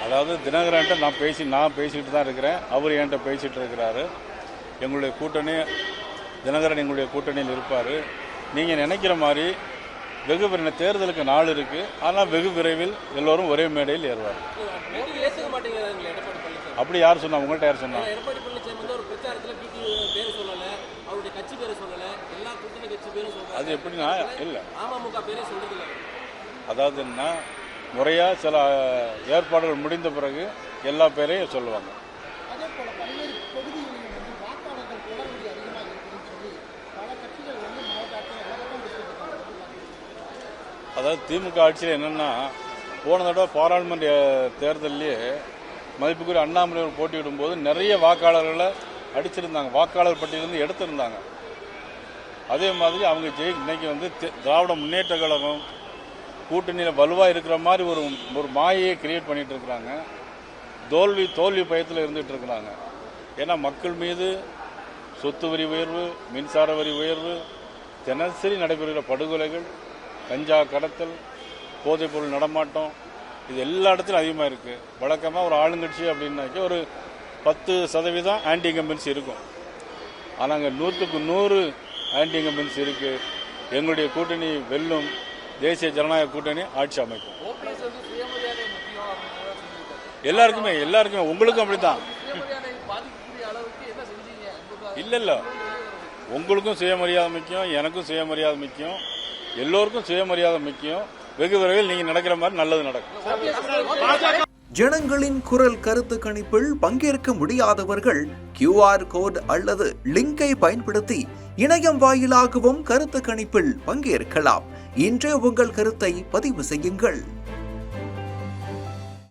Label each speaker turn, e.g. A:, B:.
A: அதாவது தினகரன்ட்ட நான் பேசிட்டு தான் இருக்கிறேன். அவர் என்கிட்ட பேசிட்டு இருக்கிறாரு. எங்களுடைய கூட்டணி தினகரன் எங்களுடைய கூட்டணியில் இருப்பார். நீங்கள் நினைக்கிற மாதிரி வெகு விரைவில் தேர்தலுக்கு நாள் இருக்குது. ஆனால் வெகு விரைவில் எல்லோரும் ஒரே மேடையில் ஏறுவார். அப்படி யார் சொன்னா? உங்கள்கிட்ட யார் சொன்னா? அது எப்படின்னா இல்லை, அதாவது என்ன முறையாக சில ஏற்பாடுகள் முடிந்த பிறகு எல்லா பேரையும் சொல்லுவாங்க. அதாவது திமுக ஆட்சியில் என்னென்னா, போன தடவை பாராளுமன்ற தேர்தலிலேயே மதிப்புக்குரிய அண்ணாமலை போட்டியிடும் போது நிறைய வாக்காளர்களை அடிச்சிருந்தாங்க, வாக்காளர் பட்டியலிருந்து எடுத்திருந்தாங்க. அதே மாதிரி அவங்க இன்னைக்கு வந்து திராவிட முன்னேற்ற கழகம் கூட்டணியில் வலுவாக இருக்கிற மாதிரி ஒரு மாயையை கிரியேட் பண்ணிட்டு இருக்கிறாங்க. தோல்வி பயத்தில் இருந்துகிட்டு இருக்கிறாங்க. ஏன்னா மக்கள் மீது சொத்து வரி உயர்வு, மின்சார வரி உயர்வு, தினசரி நடைபெறுகிற படுகொலைகள், கஞ்சா கடத்தல், போதைப்பொருள் நடமாட்டம், இது எல்லா இடத்துலையும் அதிகமாக இருக்குது. வழக்கமாக ஒரு ஆளுங்கட்சி அப்படின்னாக்கி ஒரு 10% ஆன்டி இன்கம்பன்சி இருக்கும். ஆனால் அங்கே 100க்கு 100 ஆன்டி இன்கம்பன்சி இருக்குது. எங்களுடைய கூட்டணி வெல்லும், தேசிய ஜனநாயக கூட்டணி ஆட்சி அமைக்கும். எல்லாருக்குமே உங்களுக்கும் அப்படித்தான். இல்லை, உங்களுக்கும் சுயமரியாதை முக்கியம், எனக்கும் சுயமரியாதை முக்கியம், எல்லோருக்கும் சுயமரியாதை முக்கியம். வெகு விரைவில் நீங்க நடக்கிற மாதிரி நல்லது நடக்கும்.
B: ஜனங்களின் குரல் கருத்து கணிப்பில் பங்கேற்க முடியாதவர்கள் QR கோட் அல்லது லிங்கை பயன்படுத்தி இணையம் வாயிலாகவும் கருத்து கணிப்பில் பங்கேற்கலாம். இன்றே உங்கள் கருத்தை பதிவு செய்யுங்கள்.